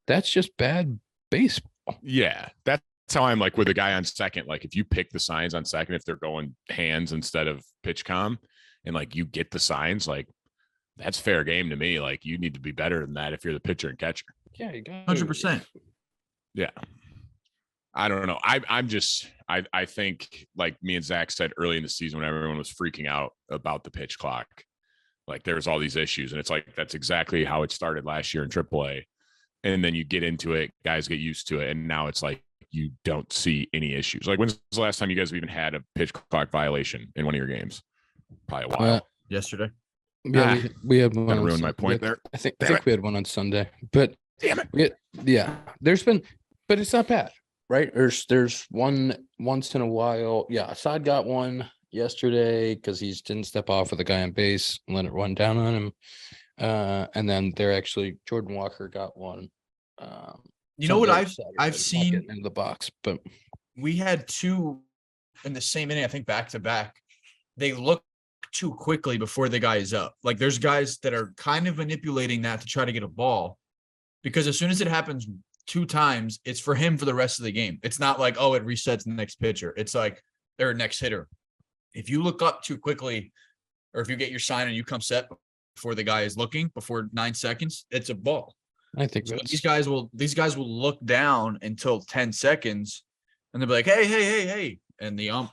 that's just bad baseball. Yeah, that's how I'm like with a guy on second. Like if you pick the signs on second, if they're going hands instead of pitch com, and like you get the signs, like that's fair game to me. Like you need to be better than that if you're the pitcher and catcher. Yeah, you got 100%. Yeah. I don't know. I think like me and Zach said early in the season when everyone was freaking out about the pitch clock, like there's all these issues. And it's like, that's exactly how it started last year in AAA. And then you get into it, guys get used to it. And now it's like, you don't see any issues. Like when's the last time you guys have even had a pitch clock violation in one of your games? Probably a while. Yesterday. Yeah, we had one. Kind of on ruined my Sun- point we- there. I think Damn it. we had one on Sunday, but Damn it. there's been, but it's not bad, right? There's one once in a while. Yeah, Assad got one yesterday because he didn't step off with a guy on base and let it run down on him. And then Jordan Walker got one. You know what Sunday or I've Saturday, not seen? getting into the box, but We had two in the same inning, I think back to back. They look too quickly before the guy is up. Like there's guys that are kind of manipulating that to try to get a ball, because as soon as it happens 2 times, it's for him for the rest of the game. It's not like, oh, it resets the next pitcher. It's like their next hitter. If you look up too quickly, or if you get your sign and you come set before the guy is looking, before 9 seconds, it's a ball. I think So that's these guys will look down until 10 seconds and they'll be like, hey. And the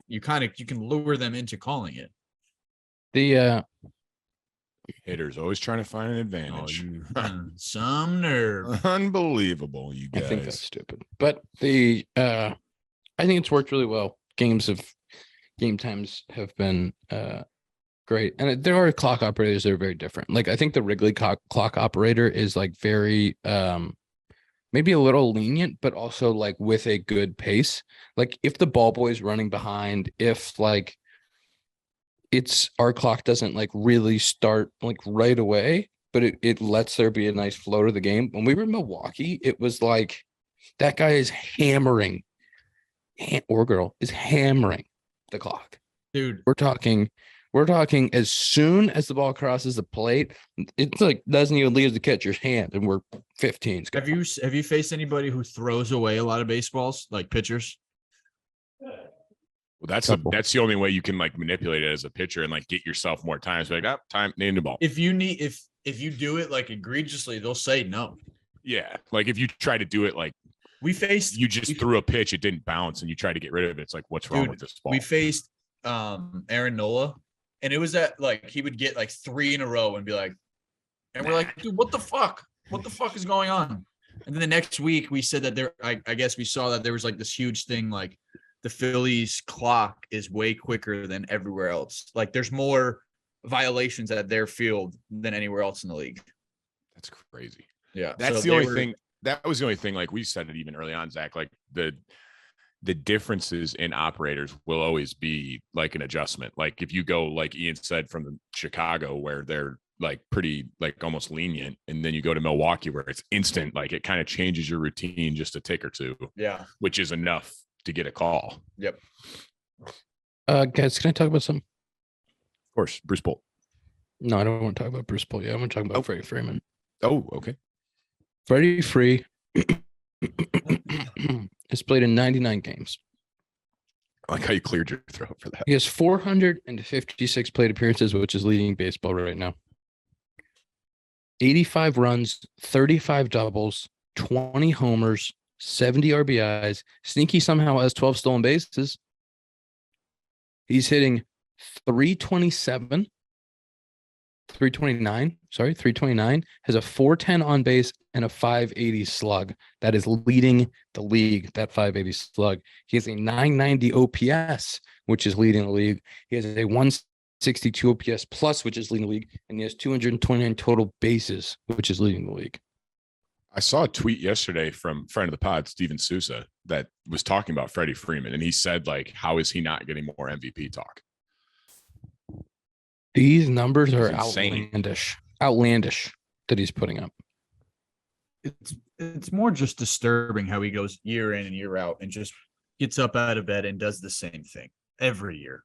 you can lure them into calling it. the Hitters always trying to find an advantage. Some nerve. Unbelievable, you I guys. think that's stupid. But I think it's worked really well. Game times have been great. And there are clock operators that are very different. Like I think the Wrigley clock operator is like very maybe a little lenient, but also like with a good pace. Like if the ball boy is running behind, if like our clock doesn't like really start like right away, but it lets there be a nice flow to the game. When we were in Milwaukee, it was like that guy is hammering or girl is hammering the clock. Dude, We're talking as soon as the ball crosses the plate, it's like doesn't even leave the catcher's hand, and we're 15. have you faced anybody who throws away a lot of baseballs, like pitchers? Well, that's Couple. that's the only way you can like manipulate it as a pitcher and like get yourself more times. Like, time, name the ball. If you do it like egregiously, they'll say no. Yeah, like if you try to do it like We faced you just threw a pitch, it didn't bounce, and you try to get rid of it. It's like, what's wrong Dude, with this ball? we faced Aaron Nola, and it was that like he would get like 3 in a row and be like, and we're like, dude, what the fuck? What the fuck is going on? And then the next week we said that I guess we saw that there was like this huge thing, like the Phillies clock is way quicker than everywhere else. Like there's more violations at their field than anywhere else in the league. That's crazy. Yeah. That's the only thing. That was the only thing. Like we said it even early on, Zach, like the differences in operators will always be like an adjustment. Like if you go, like Ian said, from Chicago, where they're like pretty, like almost lenient, and then you go to Milwaukee where it's instant, like it kind of changes your routine just a tick or two. Yeah. Which is enough to get a call. Yep. Guys, can I talk about something? Of course, Bruce Bolt. No, I don't want to talk about Bruce Bolt. Yeah, I want to talk about Freddie Freeman. Oh, okay. Freddie Free has played in 99 games. I like how you cleared your throat for that. He has 456 plate appearances, which is leading baseball right now. 85 runs, 35 doubles, 20 homers, 70 RBIs. Sneaky somehow has 12 stolen bases. He's hitting 329, has a 410 on base and a 580 slug. That is leading the league, that 580 slug. He has a 990 OPS, which is leading the league. He has a 162 OPS plus, which is leading the league. And he has 229 total bases, which is leading the league. I saw a tweet yesterday from friend of the pod, Steven Sousa, that was talking about Freddie Freeman. And he said, like, how is he not getting more MVP talk? These numbers are insane. outlandish that he's putting up. It's more just disturbing how he goes year in and year out and just gets up out of bed and does the same thing every year.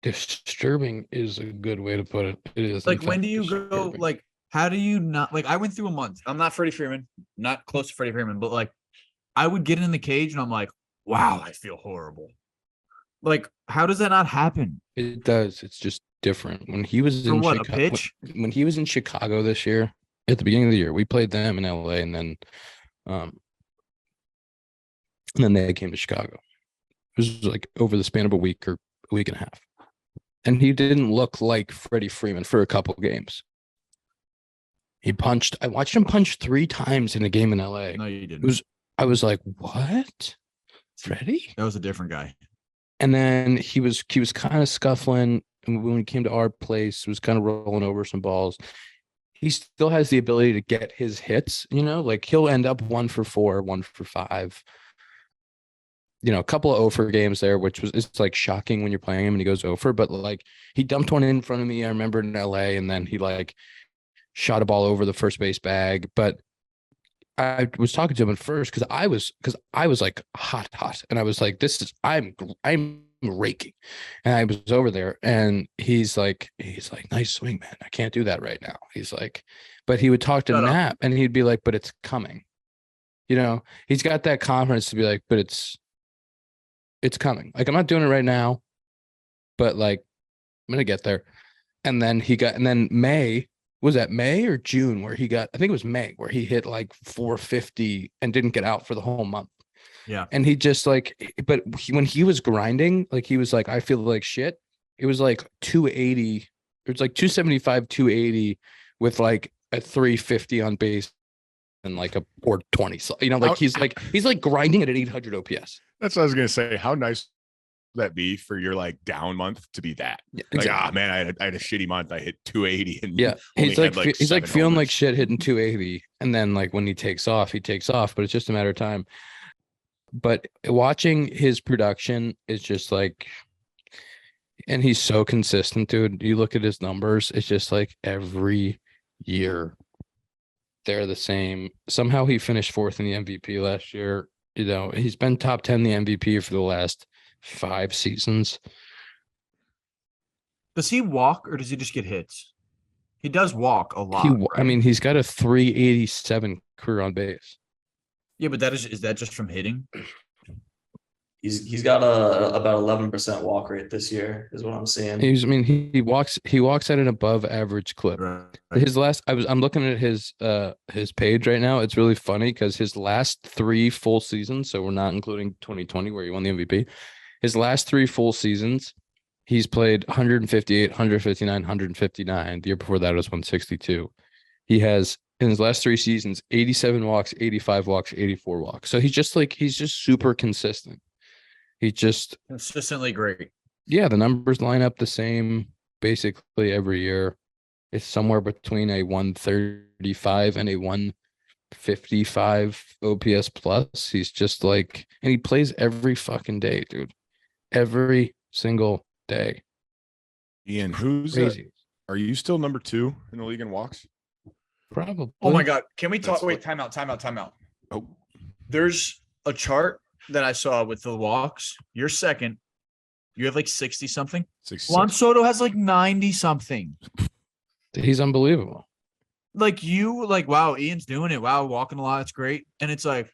Disturbing is a good way to put it. It is like, when do you go, like, how do you not, like, I went through a month. I'm not Freddie Freeman, not close to Freddie Freeman, But like, I would get in the cage and I'm like, wow, I feel horrible. Like, how does that not happen? It does. It's just different. When he was For in what, a Chicago, pitch? when he was in Chicago this year, at the beginning of the year, we played them in LA, and then they came to Chicago. It was like over the span of a week or a week and a half. And he didn't look like Freddie Freeman for a couple of games. I watched him punch 3 times in a game in LA. No, you didn't. I was like, what? Freddie? That was a different guy. And then he was kind of scuffling. And when he came to our place, was kind of rolling over some balls. He still has the ability to get his hits, like he'll end up 1 for 4, 1 for 5. A couple of 0 for games there, it's like shocking when you're playing him and he goes 0 for, but like he dumped one in front of me. I remember in LA, and then he like shot a ball over the first base bag. But I was talking to him at first because I was like hot, and I was like, I'm raking, and I was over there, and he's like, nice swing, man. I can't do that right now. He's like, but he would talk to Happ, and he'd be like, but it's coming. He's got that confidence to be like, but it's coming. Like, I'm not doing it right now, but like I'm gonna get there. And then May. Was that May or June where I think it was May, where he hit like 450 and didn't get out for the whole month. Yeah. And he just like, when he was grinding, like he was like, I feel like shit. It was like 280. It was like 275, 280 with like a 350 on base and like a 420. So, he's like grinding at an 800 OPS. That's what I was going to say. How nice would that be for your like down month to be that? Yeah, like, exactly. man, I had a shitty month. I hit 280 and he's like feeling like homers. shit hitting 280, and then like when he takes off, but it's just a matter of time. But watching his production is just like, and he's so consistent, dude. You look at his numbers, it's just like every year they're the same. Somehow he finished 4th in the MVP last year. He's been top 10 in the MVP for the last 5 seasons. Does he walk or does he just get hits? He does walk a lot. Right? I mean, he's got a 387 career on base. Yeah, but is that just from hitting? He's got about 11% walk rate this year, is what I'm seeing. He walks at an above average clip. Right. His last, I'm looking at his page right now. It's really funny because his last 3 full seasons, so we're not including 2020 where he won the MVP. His last 3 full seasons, He's played 158, 159, 159. The year before that was 162. He has in his last 3 seasons 87 walks, 85 walks, 84 walks. So he's just super consistent. He just Consistently great. yeah, the numbers line up the same basically every year. It's somewhere between a 135 and a 155 OPS plus. He's just like, and he plays every fucking day, dude. Every single day. Ian, who's Crazy. are you still number 2 in the league in walks? Probably. Oh my God. Can we talk? That's Wait, what- timeout. Oh, There's a chart that I saw with the walks. You're second. You have like 60 something. 66. Juan Soto has like 90 something. He's unbelievable. Like you, like, wow, Ian's doing it. Wow, walking a lot. It's great. And it's like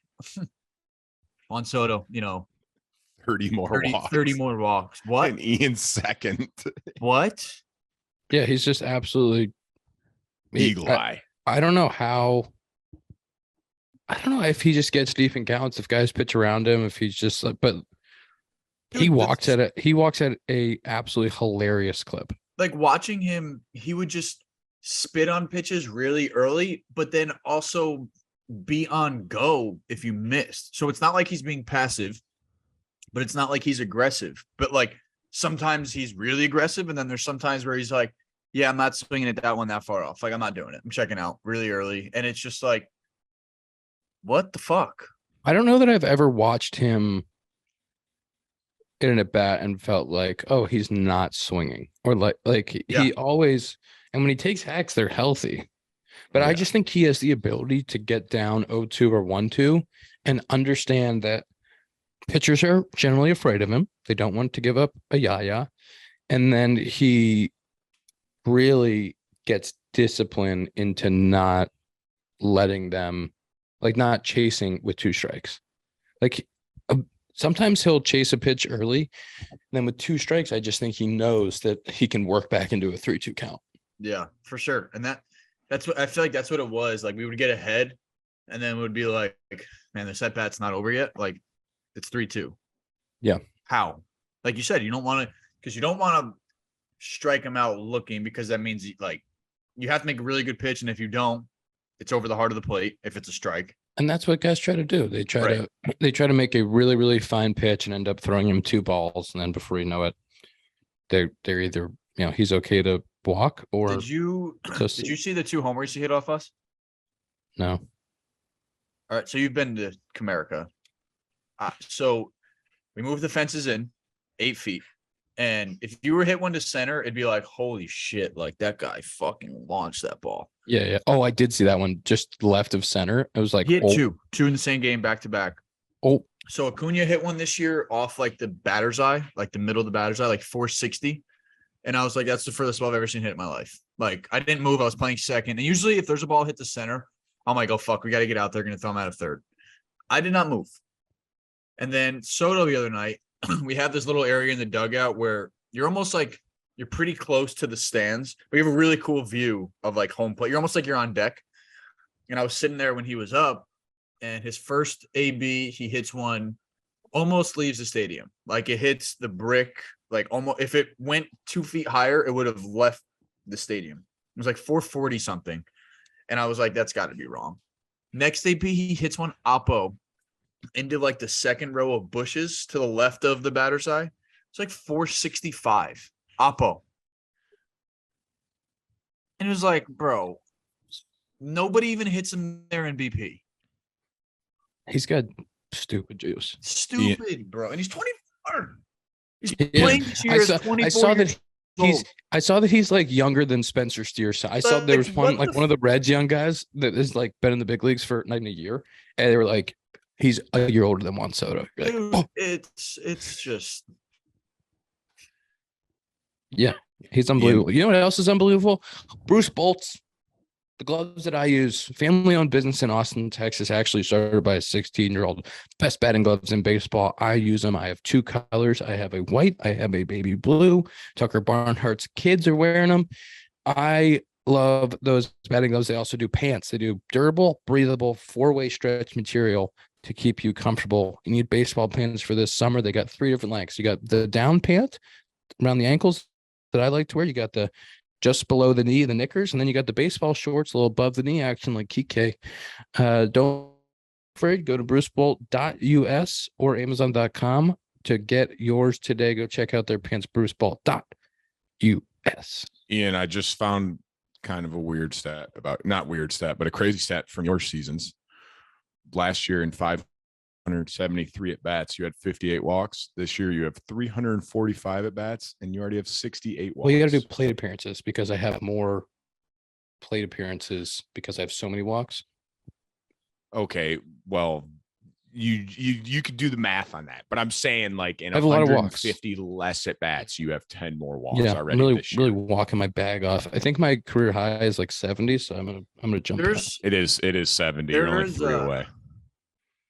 Juan Soto, 30 more 30, walks. 30 more walks. What? And Ian's second. What? Yeah, he's just absolutely Eagle eye. I don't know how. I don't know if he just gets deep in counts, if guys pitch around him, if he's just like, but he Dude, walks at a absolutely hilarious clip. Like watching him, he would just spit on pitches really early, but then also be on go if you missed. So it's not like he's being passive, but it's not like he's aggressive. But like sometimes he's really aggressive, and then there's sometimes where he's like, yeah, I'm not swinging at that one that far off. Like, I'm not doing it. I'm checking out really early. And it's just like, what the fuck? I don't know that I've ever watched him in an at bat and felt like, oh, he's not swinging, or like Yeah. he always. And when he takes hacks, they're healthy. But I Yeah. just think he has the ability to get down 0-2 or 1-2 and understand that pitchers are generally afraid of him. They don't want to give up a yaya. And then he really gets discipline into not letting them, like not chasing with 2 strikes. Like sometimes he'll chase a pitch early. And then with 2 strikes, I just think he knows that he can work back into a 3-2 count. Yeah, for sure. And that's what I feel like that's what it was. Like we would get ahead and then it would be like, man, the set bat's not over yet. Like it's 3-2. Yeah. How? Like you said, you don't want to strike him out looking, because that means you have to make a really good pitch. And if you don't, it's over the heart of the plate if it's a strike. And that's what guys try to do. They try to make a really, really fine pitch and end up throwing him 2 balls. And then before you know it, they're either, he's okay to walk or Did you see the 2 homers he hit off us? no. All right, so you've been to Comerica. So we moved the fences in 8 feet. And if you were hit one to center, it'd be like, holy shit, like that guy fucking launched that ball. Yeah. Oh, I did see that one just left of center. It was like, He hit two in the same game back to back. Oh, So Acuna hit one this year off like the batter's eye, like the middle of the batter's eye, like 460. And I was like, that's the furthest ball I've ever seen hit in my life. Like I didn't move. I was playing second. And usually if there's a ball hit the center, I'm like, oh, fuck, we got to get out there. Going to throw him out of third. I did not move. And then Soto the other night, we have this little area in the dugout where you're almost like you're pretty close to the stands, but you have a really cool view of like home plate. You're almost like you're on deck. And I was sitting there when he was up, and his first AB, he hits one, almost leaves the stadium. Like it hits the brick, like almost, if it went 2 feet higher, it would have left the stadium. It was like 440 something. And I was like, that's got to be wrong. Next AB, he hits one oppo into like the second row of bushes to the left of the batter's eye. It's like 465 oppo. And it was like, bro, nobody even hits him there in BP. he's got stupid juice. Stupid, bro. And he's 24. He's Yeah. playing this year as 24 I saw years that he's old. I saw that he's like younger than Spencer Steer's son. I saw there was Like, one what like the one of the Reds young guys that is like been in the big leagues for not even a year, and they were like, he's a year older than Juan Soto. You're like, Dude, oh, it's just he's unbelievable. You know what else is unbelievable? Bruce Bolt's. The gloves that I use, family-owned business in Austin, Texas, actually started by a 16-year-old. Best batting gloves in baseball. I use them. I have 2 colors. I have a white. I have a baby blue. Tucker Barnhart's kids are wearing them. I love those batting gloves. They also do pants. They do durable, breathable, 4-way stretch material to keep you comfortable. You need baseball pants for this summer. They got 3 different lengths. You got the down pant, around the ankles that I like to wear. You got the just below the knee, the knickers, and then you got the baseball shorts, a little above the knee action like Kike. Don't afraid, go to brucebolt.us or amazon.com to get yours today. Go check out their pants, brucebolt.us. Ian, I just found kind of a weird stat not weird stat, but a crazy stat from your seasons. Last year in 573 at bats, you had 58 walks. This year you have 345 at bats, and you already have 68 walks. Well, you got to do plate appearances because I have more plate appearances because I have so many walks. Okay, well, you could do the math on that, but I'm saying like in I have a lot of walks. 150 less at bats, you have 10 more walks Yeah, already. I'm this year. really walking my bag off. I think my career high is like 70, so I'm gonna jump. It is 70. You're only 3 away.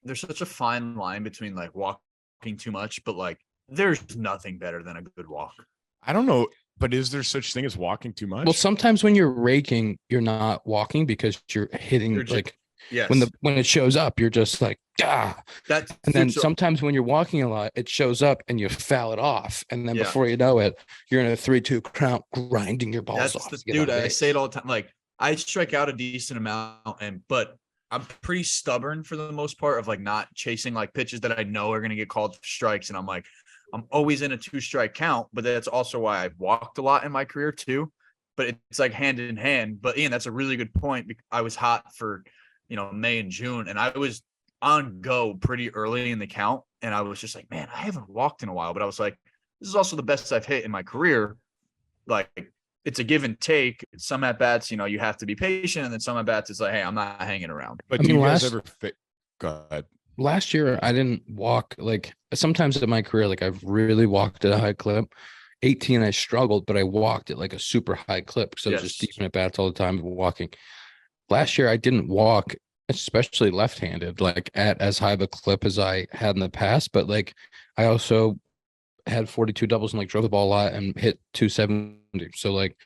There's such a fine line between like walking too much, but like there's nothing better than a good walk. I don't know, but is there such thing as walking too much? Well, sometimes when you're raking, you're not walking because you're hitting Yes. when it shows up, you're just like That's and then sometimes when you're walking a lot, it shows up and you foul it off, and then before you know it, you're in a 3-2 count, grinding your balls off. Dude, I say it all the time. Like I strike out a decent amount, but I'm pretty stubborn for the most part of like not chasing like pitches that I know are gonna get called for strikes, and I'm always in a 2-strike count. But that's also why I've walked a lot in my career too. But it's like hand in hand. But Ian, that's a really good point. I was hot for May and June, and I was on go pretty early in the count, and I was just like, man, I haven't walked in a while, but I was like, this is also the best I've hit in my career. Like it's a give and take. Some at bats, you have to be patient, and then some at bats, it's like, hey, I'm not hanging around. But do you guys ever fit? Go ahead. Last year, I didn't walk like sometimes in my career, like I've really walked at a high clip. 18, I struggled, but I walked at like a super high clip because I was just deep in at bats all the time walking. Last year, I didn't walk, especially left-handed, like at as high of a clip as I had in the past. But like, I also had 42 doubles and like drove the ball a lot and hit 270. So like,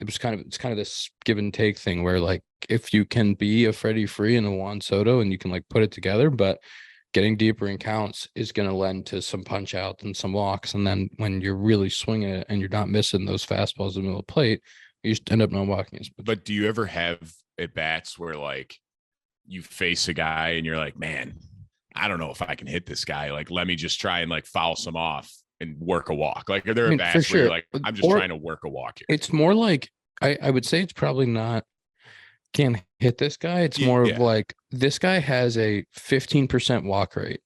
it's kind of this give and take thing where like, if you can be a Freddie Freeman and a Juan Soto and you can like put it together, but getting deeper in counts is going to lend to some punch outs and some walks. And then when you're really swinging it and you're not missing those fastballs in the middle of the plate, you just end up not walking as much. But do you ever have at bats where like you face a guy and you're like, man, I don't know if I can hit this guy. Like, let me just try and like foul some off and work a walk. Like, are there bats where you're like, I'm just trying to work a walk here? It's more like, I would say it's probably not can't hit this guy. It's more of like, this guy has a 15% walk rate.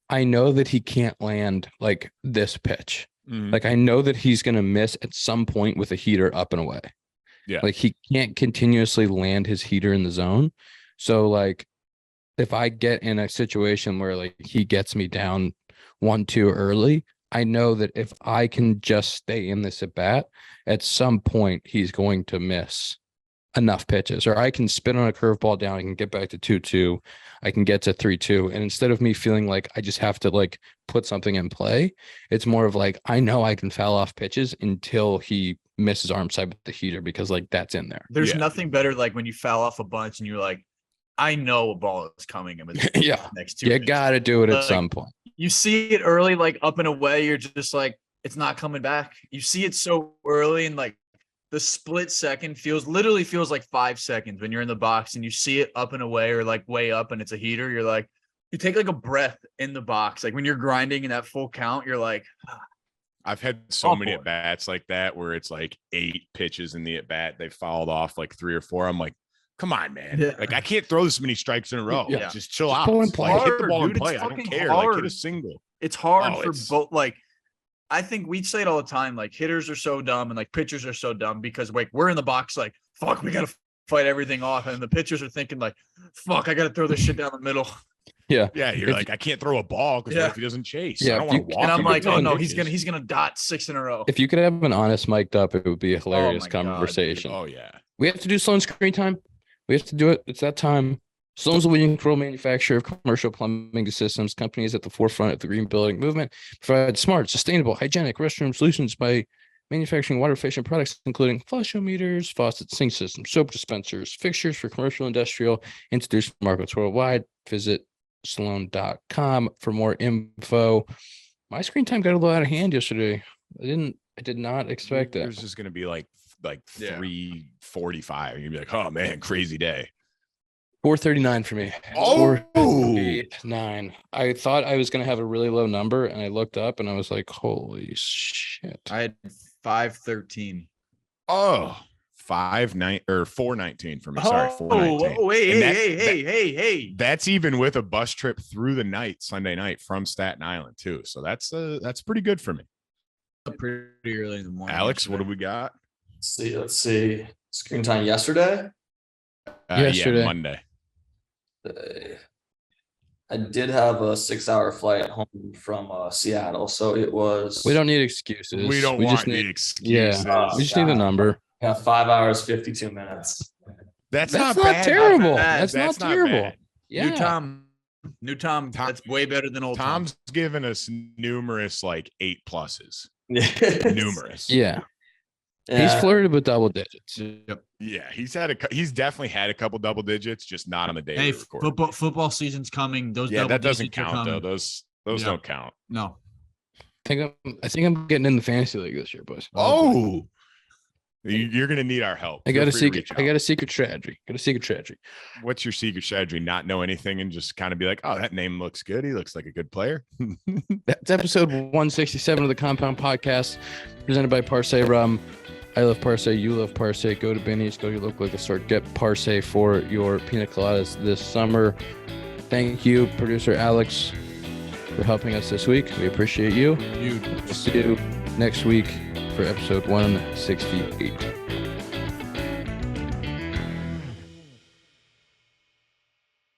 I know that he can't land like this pitch. Like, I know that he's going to miss at some point with a heater up and away. Yeah. Like, he can't continuously land his heater in the zone. So like, if I get in a situation where like he gets me down 1-2 early, I know that if I can just stay in this at bat, at some point he's going to miss enough pitches, or I can spin on a curveball down. I can get back to 2-2. I can get to 3-2. And instead of me feeling like I just have to like put something in play, it's more of like, I know I can foul off pitches until he misses arm side with the heater, because like that's in there. There's nothing better like when you foul off a bunch and you're like, I know a ball is coming in next 2 You got to do it at some point. You see it early, like up and away. You're just like, it's not coming back. You see it so early, and like the split second literally feels like 5 seconds when you're in the box and you see it up and away or like way up and it's a heater. You're like, you take like a breath in the box. Like when you're grinding in that full count, you're like, I've had so many at bats like that where it's like 8 pitches in the at bat. They fouled off like 3 or 4. I'm like, come on, man. Yeah. Like, I can't throw this many strikes in a row. Yeah. Just chill out. Pull and play. Like, hit the ball and play. I don't care. Like, hit a single. It's hard for both. Like, I think we say it all the time. Like, hitters are so dumb and like pitchers are so dumb because like we're in the box like, fuck, we got to fight everything off. And the pitchers are thinking like, fuck, I got to throw this shit down the middle. Yeah. Yeah. You're like, I can't throw a ball because what if he doesn't chase? Yeah. I don't want to walk. And I'm like, oh no, he's gonna dot 6 in a row. If you could have an honest mic'd up, it would be a hilarious conversation. God, oh yeah. We have to do Sloan screen time. We have to do it. It's that time. Sloan's a leading control manufacturer of commercial plumbing systems. Companies at the forefront of the green building movement provide smart, sustainable, hygienic restroom solutions by manufacturing water-efficient products, including flushometers, faucets, sink systems, soap dispensers, fixtures for commercial, industrial, introduced markets worldwide. Visit Sloan.com for more info. My screen time got a little out of hand yesterday. I did not expect that. There's just gonna be like Yeah. 3:45. You'd be like, oh man, crazy day. 439 for me. Oh! 439. I thought I was gonna have a really low number, and I looked up and I was like, holy shit. I had 513. Oh, 419 for me. Sorry, 419. Oh, hey, And hey. That's even with a bus trip through the night, Sunday night from Staten Island too. So that's pretty good for me. Pretty early in the morning. Alex, what do we got? Let's see. Screen time yesterday. Yesterday. Yeah, Monday. I did have a 6-hour flight home from Seattle, so it was. We don't need excuses. We don't just want need, the excuses. we just need a number. Yeah, 5 hours, 52 minutes. That's That's not not bad. terrible. bad. That's not terrible. bad. Yeah. New Tom. That's way better than old Tom. Tom's given us numerous like 8+. Numerous. Yeah. He's flirted with double digits. Yeah, he's definitely had a couple double digits, just not on the day. Hey, we record. football season's coming. Those Yeah, double that doesn't digits are count though. coming. Those Yeah. don't count. No. I think I'm getting in the fantasy league this year, boys. Oh, you're gonna need our help. I got a Feel free to secret. reach I out. got a secret strategy. What's your secret strategy? Not know anything and just kind of be like, oh, that name looks good. He looks like a good player. That's episode 167 of the Compound Podcast, presented by Parse Rum. I love Parse. You love Parse. Go to Benny's. Go to your local liquor store. Get Parse for your pina coladas this summer. Thank you, producer Alex, for helping us this week. We appreciate you. We'll see you next week for episode 168.